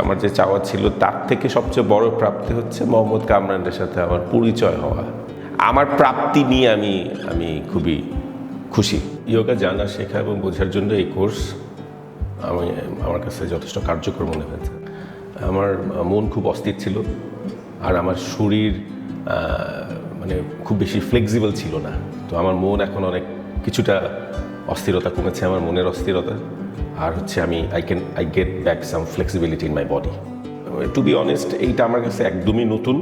আমার যে চাওয়া ছিল তার থেকে সবচেয়ে বড় প্রাপ্তি হচ্ছে মোহাম্মদ কামরানের সাথে আমার পরিচয় হওয়া। আমার প্রাপ্তি নিয়ে আমি খুবই খুশি। ইয়োগা জানা, শেখা এবং বোঝার জন্য এই কোর্স আমার কাছে যথেষ্ট কার্যকর মনে হয়েছে। আমার মন খুব অস্থির ছিল, আর আমার শরীর মানে খুব বেশি ফ্লেক্সিবল ছিল না। তো আমার মন এখন অনেক কিছুটা অস্থিরতা কমেছে, আমার মনের অস্থিরতা। আর হচ্ছে I get back some flexibility in my body. To be honest, এইটা আমার কাছে একদমই নতুন,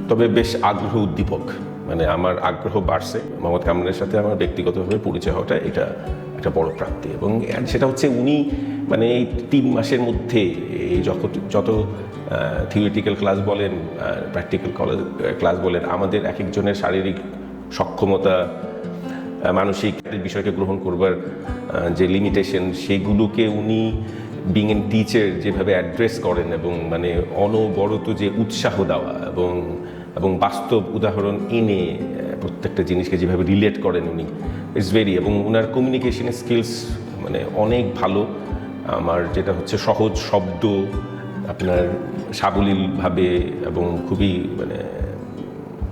তবে বেশ আগ্রহ উদ্দীপক। মানে আমার আগ্রহ বাড়ছে। মোহাম্মদ কামরানের সাথে আমার ব্যক্তিগতভাবে পরিচয় হওয়াটা এটা একটা বড় প্রাপ্তি। এবং সেটা হচ্ছে উনি মানে এই 3 মাসের মধ্যে এই যত থিওরিটিক্যাল ক্লাস বলেন, প্র্যাকটিক্যাল ক্লাস বলেন, আমাদের এক একজনের শারীরিক সক্ষমতা, মানসিক বিষয়কে গ্রহণ করবার যে লিমিটেশন, সেগুলোকে উনি বিং এন টিচার যেভাবে অ্যাড্রেস করেন এবং মানে অনবরত যে উৎসাহ দেওয়া এবং বাস্তব উদাহরণ এনে প্রত্যেকটা জিনিসকে যেভাবে রিলেট করেন উনি, ইটস ভেরি, এবং ওনার কমিউনিকেশনের স্কিলস মানে অনেক ভালো। আমার যেটা হচ্ছে সহজ শব্দ, আপনার সাবলীলভাবে এবং খুবই মানে,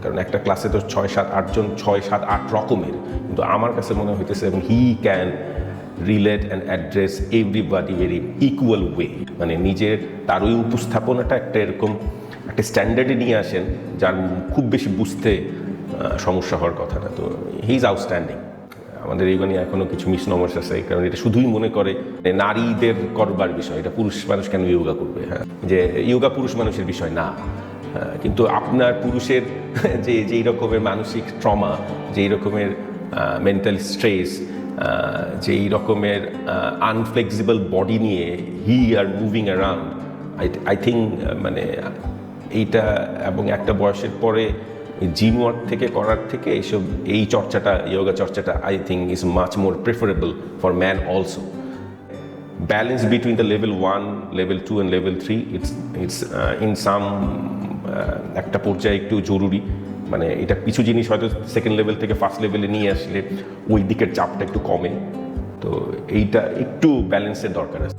কারণ একটা ক্লাসে তো 6-7-8 রকমের, কিন্তু আমার কাছে মনে হইতেছে এবং he can relate and address everybody very equal way. মানে নিজের তার ওই উপস্থাপনাটা একটা এরকম একটা স্ট্যান্ডার্ডে নিয়ে আসেন যার খুব বেশি বুঝতে সমস্যা হওয়ার কথা না। তো হি ইজ আউটস্ট্যান্ডিং। আমাদের এইখানে এখনও কিছু মিসনমার্স আছে, কারণ এটা শুধুই মনে করে নারীদের করবার বিষয়, এটা পুরুষ মানুষ কেন ইয়োগা করবে, হ্যাঁ, যে ইয়োগা পুরুষ মানুষের বিষয় না। কিন্তু আপনার পুরুষের যেই রকমের মানসিক ট্রমা, যেই রকমের মেন্টাল স্ট্রেস, যেই রকমের আনফ্লেক্সিবল বডি নিয়ে he are moving around, I think মানে এইটা, এবং একটা বয়সের পরে জিম ওয়ার্ক থেকে করার থেকে এই চর্চাটা, ইয়োগা চর্চাটা I think is much more preferable for man also. Balance between the level 1, level 2 and level 3, it's in some একটা পর্যায়ে একটু জরুরি। মানে এটা কিছু জিনিস হয়তো সেকেন্ড লেভেল থেকে ফার্স্ট লেভেলে নিয়ে আসলে ওই দিকের চাপটা একটু কমে। তো এইটা একটু ব্যালেন্সের দরকার আছে।